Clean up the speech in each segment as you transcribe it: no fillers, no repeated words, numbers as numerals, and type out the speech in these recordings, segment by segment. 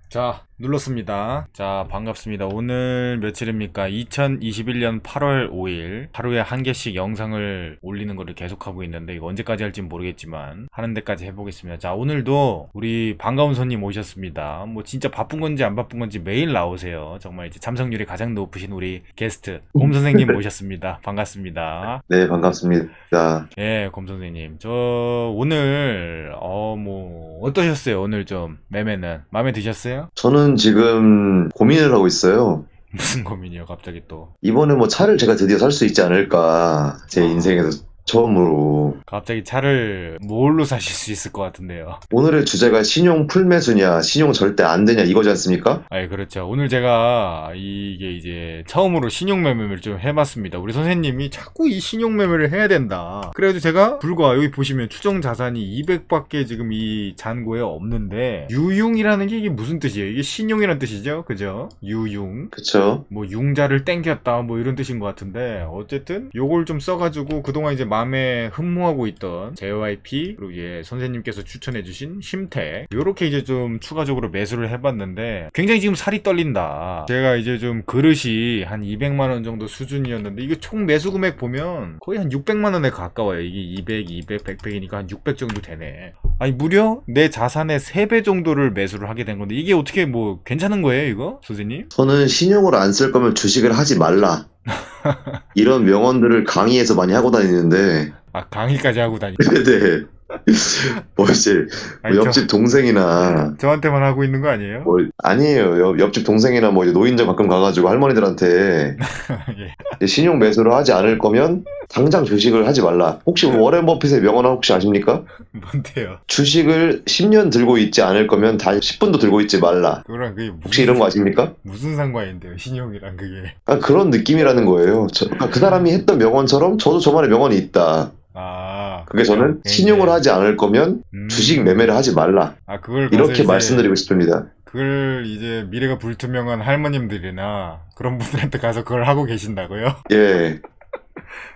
자, 눌렀습니다. 자, 반갑습니다. 오늘 며칠입니까? 2021년 8월 5일. 하루에 한 개씩 영상을 올리는 거를 계속하고 있는데, 이거 언제까지 할진 모르겠지만, 하는 데까지 해보겠습니다. 자, 오늘도 우리 반가운 손님 오셨습니다. 뭐, 진짜 바쁜 건지 안 바쁜 건지 매일 나오세요. 정말 이제 참석률이 가장 높으신 우리 게스트, 곰 선생님 모셨습니다. 반갑습니다. 네, 반갑습니다. 예, 곰 선생님. 저, 오늘, 어떠셨어요? 오늘 좀, 매매는. 마음에 드셨어요? 저는 지금 고민을 하고 있어요. 무슨 고민이요, 갑자기 또. 이번에 뭐 차를 제가 드디어 살 수 있지 않을까. 제 인생에서 처음으로. 갑자기 차를 뭘로 사실 수 있을 것 같은데요. 오늘의 주제가 신용 풀매수냐, 신용 절대 안 되냐 이거지 않습니까? 아예 그렇죠. 오늘 제가 이게 이제 처음으로 신용매매를 좀 해봤습니다. 우리 선생님이 자꾸 이 신용매매를 해야 된다. 그래가지고 제가 불과 여기 보시면 추정 자산이 200밖에 지금 이 잔고에 없는데, 유융이라는 게 이게 무슨 뜻이에요? 이게 신용이라는 뜻이죠? 그죠? 유융. 그쵸? 뭐 융자를 땡겼다 뭐 이런 뜻인 것 같은데, 어쨌든 요걸 좀 써가지고 그동안 이제 마음에 흠모하고 있던 JYP, 그리고 이제 선생님께서 추천해주신 심택, 요렇게 이제 좀 추가적으로 매수를 해봤는데 굉장히 지금 살이 떨린다. 제가 이제 좀 그릇이 한 200만원 정도 수준이었는데, 이거 총 매수 금액 보면 거의 한 600만원에 가까워요. 이게 200, 200, 100이니까 한 600 정도 되네. 아니 무려 내 자산의 3배 정도를 매수를 하게 된 건데, 이게 어떻게 뭐 괜찮은 거예요 이거? 선생님? 저는 신용을 안 쓸 거면 주식을 하지 말라. 이런 명언들을 강의에서 많이 하고 다니는데, 아, 강의까지 하고 다니. 네. 뭐 이제 뭐 아니, 옆집 동생이나 저한테만 하고 있는 거 아니에요? 뭐 아니에요. 옆집 동생이나 뭐 이제 노인정 가끔 가가지고 할머니들한테 예. 이제 신용 매수를 하지 않을 거면 당장 주식을 하지 말라. 혹시 워렌 버핏의 명언 혹시 아십니까? 뭔데요? 주식을 10년 들고 있지 않을 거면 단 10분도 들고 있지 말라. 그거랑 그게 혹시 이런 거 아십니까? 무슨 상관인데요? 신용이랑 그게. 아, 그런 느낌이라는 거예요. 그 사람이 했던 명언처럼 저도 저만의 명언이 있다. 아, 그게 저는 네, 신용을 이제, 하지 않을 거면 주식 매매를 하지 말라. 아, 그걸 봐서 이렇게 이제 말씀드리고 싶습니다. 그걸 이제 미래가 불투명한 할머님들이나 그런 분들한테 가서 그걸 하고 계신다고요? 예.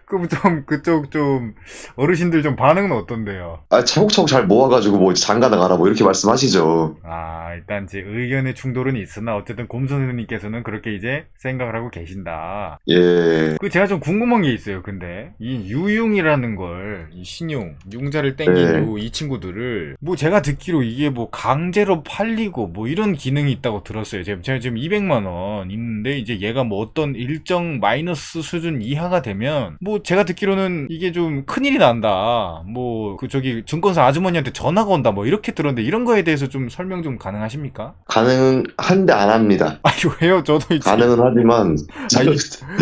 그럼 좀 그쪽 좀 어르신들 좀 반응은 어떤데요? 아, 차곡차곡 잘 모아가지고 뭐 장가 나가라 뭐 이렇게 말씀하시죠. 아, 일단 제 의견의 충돌은 있으나 어쨌든 곰 선생님께서는 그렇게 이제 생각을 하고 계신다. 예. 그 제가 좀 궁금한 게 있어요. 근데 이 유융이라는 걸, 이 신용, 융자를 땡긴 네. 이 친구들을 뭐 제가 듣기로 이게 뭐 강제로 팔리고 뭐 이런 기능이 있다고 들었어요. 제가 지금 200만 원 있는데, 이제 얘가 뭐 어떤 일정 마이너스 수준 이하가 되면 뭐 제가 듣기로는 이게 좀 큰일이 난다. 뭐 그 저기 증권사 아주머니한테 전화가 온다. 뭐 이렇게 들었는데, 이런 거에 대해서 좀 설명 좀 가능하십니까? 가능한데 안 합니다. 아니 왜요? 저도 이제 가능은 하지만 아니,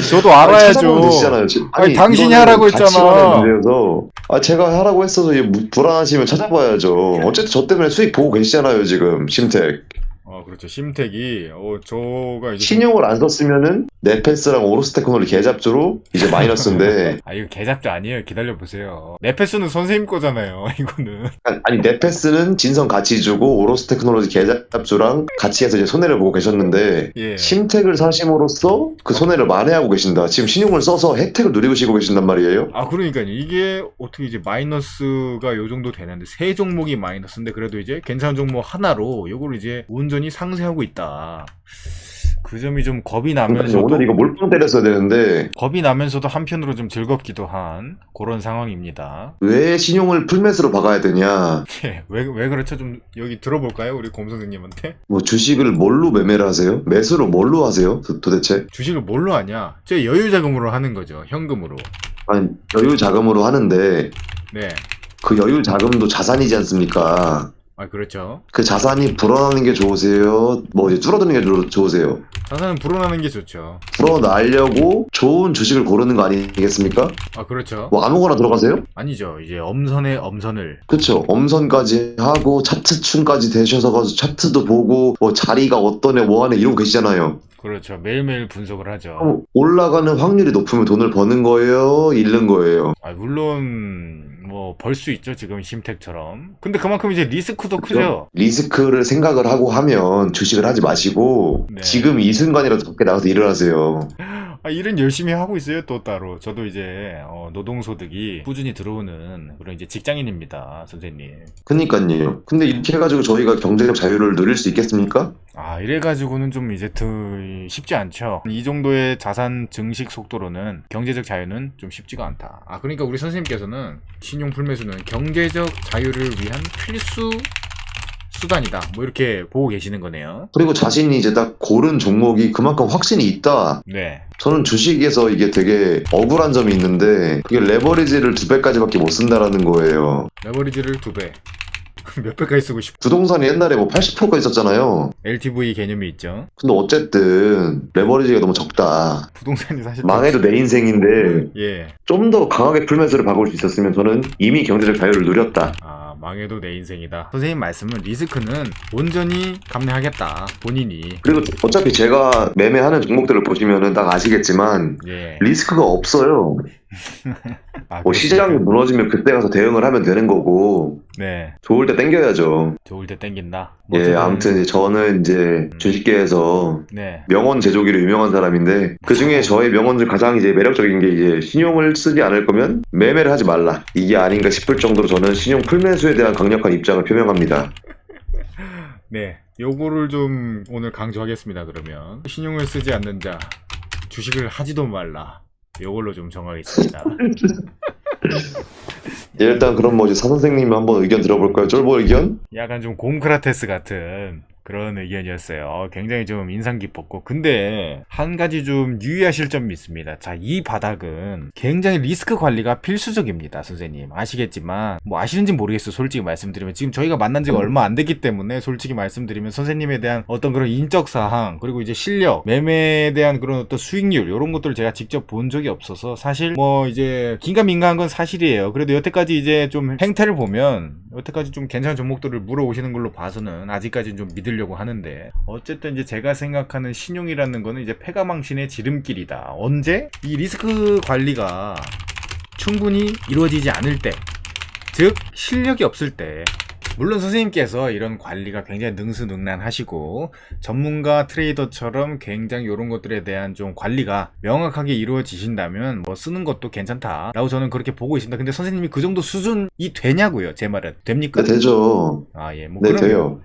저도 알아야죠. 찾아보면 되시잖아요. 아니, 당신이 이거는 하라고 했잖아. 가치관의 문제여서 제가 하라고 했어서 불안하시면 찾아봐야죠. 어쨌든 저 때문에 수익 보고 계시잖아요, 지금 심택. 그렇죠. 심택이 저가 이제 신용을 안 썼으면은 네페스랑 오로스테크놀이 계잡조로 이제 마이너스인데 이거 개잡자 아니에요. 기다려 보세요. 네페스는 선생님 거잖아요. 이거는. 아니 네페스는 진성 같이 주고 오로스테크놀로지 계잡조랑 같이 해서 이제 손해를 보고 계셨는데 예. 심택을 사심으로써 그 손해를 만회하고 계신다. 지금 신용을 써서 혜택을 누리고 계신단 말이에요. 그러니까요. 이게 어떻게 이제 마이너스가 요 정도 되는데, 세 종목이 마이너스인데 그래도 이제 괜찮은 종목 하나로 요걸 이제 온전히 상쇄하고 있다. 그 점이 좀 겁이 나면서도, 오늘 이거 몰빵 때렸어야 되는데 겁이 나면서도 한편으로 좀 즐겁기도 한 그런 상황입니다. 왜 신용을 풀매수로 박아야 되냐? 예, 왜 그렇죠? 좀 여기 들어볼까요? 우리 곰 선생님한테. 뭐 주식을 뭘로 매매를 하세요? 매수로 뭘로 하세요? 도대체? 주식을 뭘로 하냐? 제 여유 자금으로 하는 거죠. 현금으로. 아니, 여유 자금으로 하는데 네. 그 여유 자금도 자산이지 않습니까? 그렇죠. 그 자산이 불어나는 게 좋으세요? 뭐 이제 줄어드는 게 좋으세요? 자산은 불어나는 게 좋죠. 불어나려고 좋은 주식을 고르는 거 아니겠습니까? 그렇죠. 뭐 아무거나 들어가세요? 아니죠. 이제 엄선에 엄선을. 그쵸. 엄선까지 하고 차트충까지 되셔서 가서 차트도 보고 뭐 자리가 어떠네 뭐하네 이러고 계시잖아요. 그렇죠. 매일매일 분석을 하죠. 그럼 올라가는 확률이 높으면 돈을 버는 거예요? 잃는 거예요? 물론 뭐 벌 수 있죠. 지금 심택처럼. 근데 그만큼 이제 리스크도 크죠. 리스크를 생각을 하고 하면 주식을 하지 마시고 네. 지금 이 순간이라도 밖에 나가서 일을 하세요. 일은 열심히 하고 있어요. 또 따로 저도 이제 노동소득이 꾸준히 들어오는 그런 이제 직장인입니다, 선생님. 그니까요. 근데 이렇게 해가지고 저희가 경제적 자유를 누릴 수 있겠습니까? 이래가지고는 좀 이제 쉽지 않죠. 이 정도의 자산 증식 속도로는 경제적 자유는 좀 쉽지가 않다. 그러니까 우리 선생님께서는 신용 불매수는 경제적 자유를 위한 필수 수단이다. 뭐 이렇게 보고 계시는 거네요. 그리고 자신이 이제 딱 고른 종목이 그만큼 확신이 있다. 네. 저는 주식에서 이게 되게 억울한 점이 있는데 그게 레버리지를 2배까지밖에 못 쓴다라는 거예요. 레버리지를 2배. 몇 배까지 쓰고 싶어? 부동산이 옛날에 뭐 80%까지 있었잖아요. LTV 개념이 있죠. 근데 어쨌든 레버리지가 너무 적다. 부동산이 사실 망해도 내 인생인데 예. 좀 더 강하게 풀매수를 박을 수 있었으면 저는 이미 경제적 자유를 누렸다. 망해도 내 인생이다. 선생님 말씀은 리스크는 온전히 감내하겠다. 본인이. 그리고 어차피 제가 매매하는 종목들을 보시면은 딱 아시겠지만 예. 리스크가 없어요. 뭐 시장이 무너지면 그때 가서 대응을 하면 되는 거고 네. 좋을 때 땡겨야죠. 좋을 때 땡긴다. 예, 아무튼 이제 저는 이제 주식계에서 네. 명언 제조기로 유명한 사람인데 그 중에 저의 명언 중 가장 이제 매력적인 게 이제 신용을 쓰지 않을 거면 매매를 하지 말라. 이게 아닌가 싶을 정도로 저는 신용 풀매수에 대한 강력한 입장을 표명합니다. 네. 요거를 좀 오늘 강조하겠습니다. 그러면 신용을 쓰지 않는 자 주식을 하지도 말라. 요걸로 좀 정하겠습니다. 예, 일단 그럼 뭐 이제 사 선생님 한번 의견 들어볼까요? 쫄보 의견? 약간 좀 곰크라테스 같은 그런 의견이었어요. 굉장히 좀 인상 깊었고, 근데 한 가지 좀 유의하실 점이 있습니다. 자, 이 바닥은 굉장히 리스크 관리가 필수적입니다, 선생님. 아시겠지만 뭐 아시는지 모르겠어요. 솔직히 말씀드리면 지금 저희가 만난 지가 얼마 안 됐기 때문에 솔직히 말씀드리면 선생님에 대한 어떤 그런 인적 사항, 그리고 이제 실력, 매매에 대한 그런 어떤 수익률 이런 것들을 제가 직접 본 적이 없어서 사실 뭐 이제 긴가민가한 건 사실이에요. 그래도 여태까지 이제 좀 행태를 보면 여태까지 좀 괜찮은 종목들을 물어오시는 걸로 봐서는 아직까지는 좀 믿으려고 하는데, 어쨌든 이제 제가 생각하는 신용이라는 거는 이제 패가망신의 지름길이다. 언제? 이 리스크 관리가 충분히 이루어지지 않을 때, 즉 실력이 없을 때. 물론 선생님께서 이런 관리가 굉장히 능수능란하시고 전문가 트레이더처럼 굉장히 이런 것들에 대한 좀 관리가 명확하게 이루어지신다면 뭐 쓰는 것도 괜찮다라고 저는 그렇게 보고 있습니다. 근데 선생님이 그 정도 수준이 되냐고요? 제 말은. 됩니까? 네, 되죠. 예, 뭐 네, 그러면, 돼요.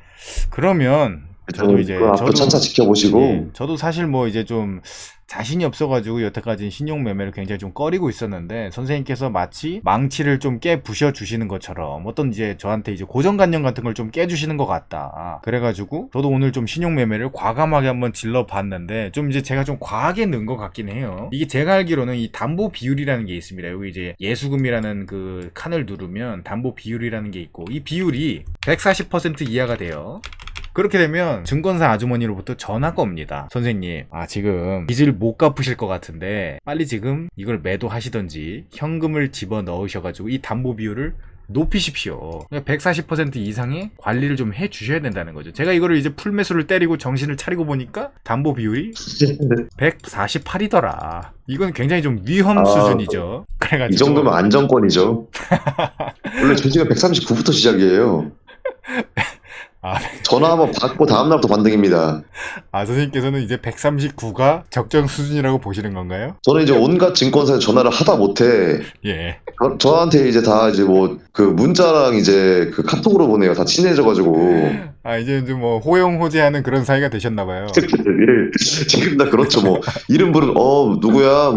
그러면 저도 이제 그 앞으로 차차 지켜보시고 예, 저도 사실 뭐 이제 좀 자신이 없어가지고 여태까지 신용 매매를 굉장히 좀 꺼리고 있었는데 선생님께서 마치 망치를 좀 깨 부셔 주시는 것처럼 어떤 이제 저한테 이제 고정관념 같은 걸 좀 깨주시는 것 같다. 그래가지고 저도 오늘 좀 신용 매매를 과감하게 한번 질러봤는데 좀 이제 제가 좀 과하게 넣은 것 같긴 해요. 이게 제가 알기로는 이 담보 비율이라는 게 있습니다. 여기 이제 예수금이라는 그 칸을 누르면 담보 비율이라는 게 있고 이 비율이 140% 이하가 돼요. 그렇게 되면 증권사 아주머니로부터 전화가 옵니다. 선생님, 지금 빚을 못 갚으실 것 같은데 빨리 지금 이걸 매도하시던지 현금을 집어 넣으셔가지고 이 담보 비율을 높이십시오. 140% 이상의 관리를 좀 해주셔야 된다는 거죠. 제가 이거를 이제 풀매수를 때리고 정신을 차리고 보니까 담보 비율이 148이더라. 이건 굉장히 좀 위험 수준이죠. 그래가지고 이 정도면 안정권이죠. 원래 주식은 139부터 시작이에요. 전화 한번 받고 다음날부터 반등입니다. 선생님께서는 이제 139가 적정 수준이라고 보시는 건가요? 저는 이제 온갖 증권사에 전화를 하다 못해. 예. 저한테 이제 다 이제 뭐 그 문자랑 이제 그 카톡으로 보내요. 다 친해져가지고. 이제 뭐 호용호재하는 그런 사이가 되셨나봐요. 지금 다 그렇죠. 뭐 이름 부른 누구야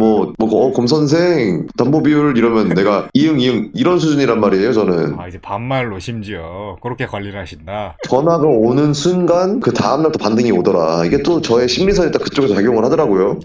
검 선생 담보 비율 이러면 내가 이응 이런 수준이란 말이에요. 저는. 이제 반말로 심지어 그렇게 관리를 하신다. 전화가 오는 순간 그 다음날 또 반등이 오더라. 이게 또 저의 심리선이 딱 그쪽에서 작용을 하더라고요.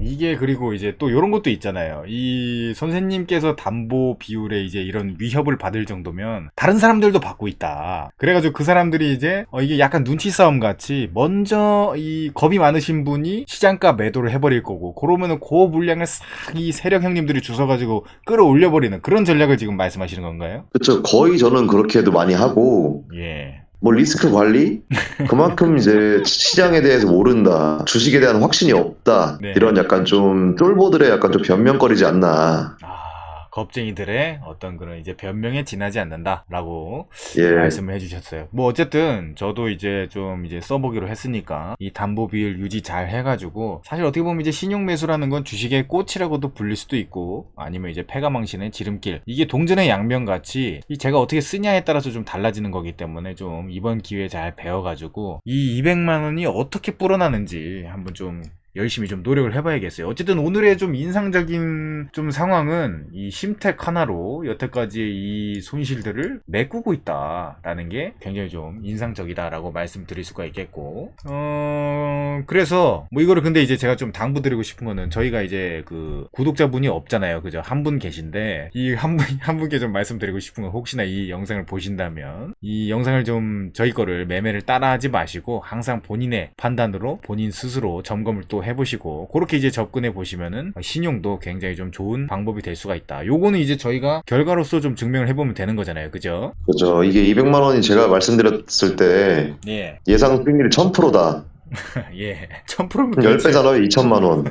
이게 그리고 이제 또 이런 것도 있잖아요. 이 선생님께서 담보 비율에 이제 이런 위협을 받을 정도면 다른 사람들도 받고 있다. 그래가지고 그 사람들이 이제 이게 약간 눈치 싸움 같이 먼저 이 겁이 많으신 분이 시장가 매도를 해버릴 거고, 그러면은 그 물량을 싹 이 세력 형님들이 주워가지고 끌어올려버리는 그런 전략을 지금 말씀하시는 건가요? 그렇죠. 거의 저는 그렇게도 많이 하고. 예. 뭐 리스크 관리? 그만큼 이제 시장에 대해서 모른다. 주식에 대한 확신이 없다. 네. 이런 약간 좀 쫄보들의 약간 좀 변명거리지 않나. 겁쟁이들의 어떤 그런 이제 변명에 지나지 않는다라고 예. 말씀을 해주셨어요. 뭐 어쨌든 저도 이제 좀 이제 써보기로 했으니까 이 담보 비율 유지 잘 해가지고 사실 어떻게 보면 이제 신용 매수라는 건 주식의 꽃이라고도 불릴 수도 있고 아니면 이제 패가망신의 지름길, 이게 동전의 양면 같이 이 제가 어떻게 쓰냐에 따라서 좀 달라지는 거기 때문에 좀 이번 기회에 잘 배워가지고 이 200만 원이 어떻게 불어나는지 한번 좀 열심히 좀 노력을 해봐야겠어요. 어쨌든 오늘의 좀 인상적인 좀 상황은 이 심택 하나로 여태까지의 이 손실들을 메꾸고 있다라는 게 굉장히 좀 인상적이다라고 말씀드릴 수가 있겠고, 그래서 뭐 이거를 근데 이제 제가 좀 당부드리고 싶은 거는 저희가 이제 그 구독자분이 없잖아요. 그죠? 한 분 계신데 이 한 분께 좀 말씀드리고 싶은 건 혹시나 이 영상을 보신다면 이 영상을 좀 저희 거를 매매를 따라하지 마시고 항상 본인의 판단으로 본인 스스로 점검을 또 해보시고 그렇게 이제 접근해 보시면은 신용도 굉장히 좀 좋은 방법이 될 수가 있다. 요거는 이제 저희가 결과로서 좀 증명을 해보면 되는 거잖아요. 그죠? 그죠. 이게 200만 원이 제가 말씀드렸을 때 예. 예상 수익률이 1000%다. 예. 1000%면 10배잖아요. 2천만 원.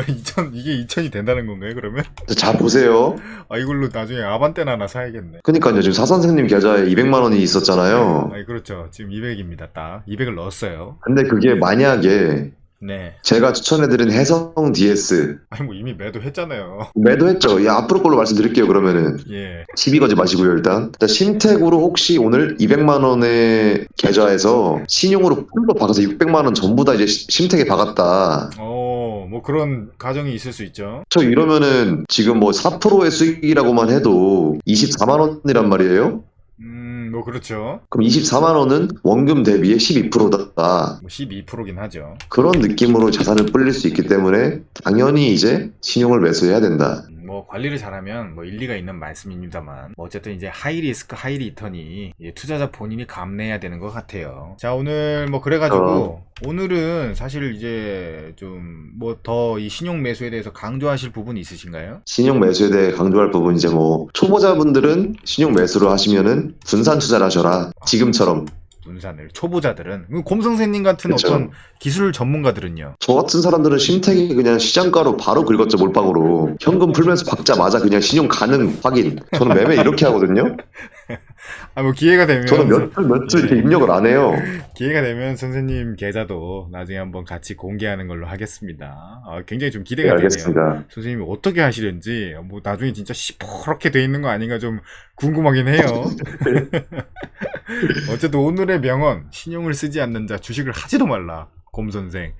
2000, 이게 2000이 된다는 건가요, 그러면? 자 보세요. 아, 이걸로 나중에 아반떼나 하나 사야겠네. 그러니까요. 지금 사선생님 계좌에 200만 원이 있었잖아요. 아니, 그렇죠. 지금 200입니다. 딱. 200을 넣었어요. 근데 그게 만약에 네. 제가 추천해드린 해성 DS 아니, 뭐 이미 매도했잖아요. 매도했죠. 야, 앞으로 걸로 말씀드릴게요. 그러면은 예. 시비 거지 마시고요. 일단 심택으로 혹시 오늘 200만 원의 계좌에서 신용으로 풀로 박아서 600만 원 전부 다 이제 심택에 박았다. 뭐 그런 가정이 있을 수 있죠. 저 이러면은 지금 뭐 4%의 수익이라고만 해도 24만 원이란 말이에요. 뭐 그렇죠. 그럼 24만 원은 원금 대비의 12%다. 뭐 12%긴 하죠. 그런 느낌으로 자산을 불릴 수 있기 때문에 당연히 이제 신용을 매수해야 된다. 뭐 관리를 잘하면 뭐 일리가 있는 말씀입니다만 뭐 어쨌든 이제 하이 리스크 하이 리턴이 이제 투자자 본인이 감내해야 되는 것 같아요. 자, 오늘 뭐 그래가지고 오늘은 사실 이제 좀 뭐 더 이 신용 매수에 대해서 강조하실 부분이 있으신가요? 신용 매수에 대해 강조할 부분 이제 뭐 초보자분들은 신용 매수를 하시면은 분산 투자를 하셔라. 지금처럼. 분산을. 초보자들은 곰성세님 같은 그쵸. 어떤 기술 전문가들은요. 저 같은 사람들은 심택이 그냥 시장가로 바로 긁었죠. 몰빵으로. 현금 풀면서 박자마자 그냥 신용 가능 확인. 저는 매매 이렇게 하거든요. 뭐 기회가 되면 저는 몇 주 이렇게 입력을 안 해요. 기회가 되면 선생님 계좌도 나중에 한번 같이 공개하는 걸로 하겠습니다. 굉장히 좀 기대가 네, 되네요. 알겠습니다. 선생님이 어떻게 하시는지 뭐 나중에 진짜 시퍼렇게 돼 있는 거 아닌가 좀 궁금하긴 해요. 어쨌든 오늘의 명언, 신용을 쓰지 않는 자 주식을 하지도 말라. 곰선생,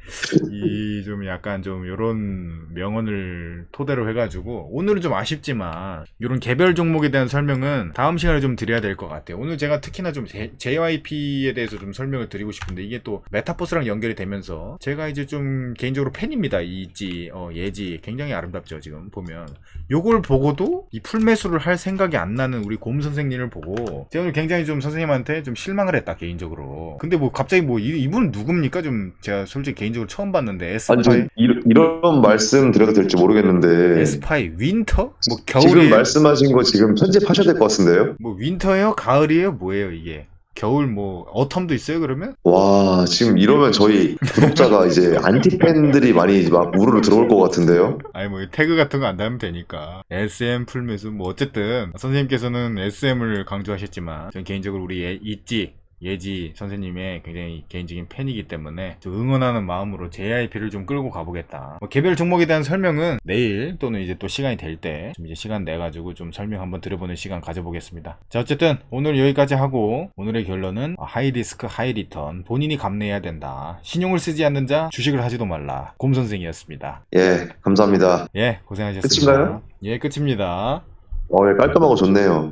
이 좀 약간 좀 요런 명언을 토대로 해가지고 오늘은 좀 아쉽지만 요런 개별 종목에 대한 설명은 다음 시간에 좀 드려야 될 것 같아요. 오늘 제가 특히나 좀 JYP에 대해서 좀 설명을 드리고 싶은데 이게 또 메타버스랑 연결이 되면서 제가 이제 좀 개인적으로 팬입니다. 이 있지, 예지 굉장히 아름답죠. 지금 보면 요걸 보고도 이 풀매수를 할 생각이 안 나는 우리 곰 선생님을 보고 제가 오늘 굉장히 좀 선생님한테 좀 실망을 했다 개인적으로. 근데 뭐 갑자기 뭐 이분은 누굽니까? 좀 제가 솔직히 개인적으로 처음 봤는데 아니, 저 이런 말씀 드려도 될지 모르겠는데. 에스파이 윈터? 뭐 지금 겨울이에요? 말씀하신 거 지금 편집하셔야 될 것 같은데요? 뭐 윈터예요? 가을이에요? 뭐예요 이게? 겨울 뭐 어텀도 있어요 그러면? 와, 지금 이러면 저희 구독자가 이제 안티팬들이 많이 막 우르르 들어올 것 같은데요? 아니 뭐 태그 같은 거 안 달면 되니까. SM 풀매수 뭐 어쨌든 선생님께서는 SM을 강조하셨지만 전 개인적으로 우리 있지 예지 선생님의 굉장히 개인적인 팬이기 때문에 좀 응원하는 마음으로 JIP를 좀 끌고 가보겠다. 뭐 개별 종목에 대한 설명은 내일 또는 이제 또 시간이 될 때 좀 이제 시간 내가지고 좀 설명 한번 들어보는 시간 가져보겠습니다. 자, 어쨌든 오늘 여기까지 하고 오늘의 결론은 하이 리스크 하이 리턴 본인이 감내해야 된다. 신용을 쓰지 않는 자 주식을 하지도 말라. 곰 선생이었습니다. 예, 감사합니다. 예, 고생하셨습니다. 끝인가요? 예, 끝입니다. 예, 깔끔하고 좋네요.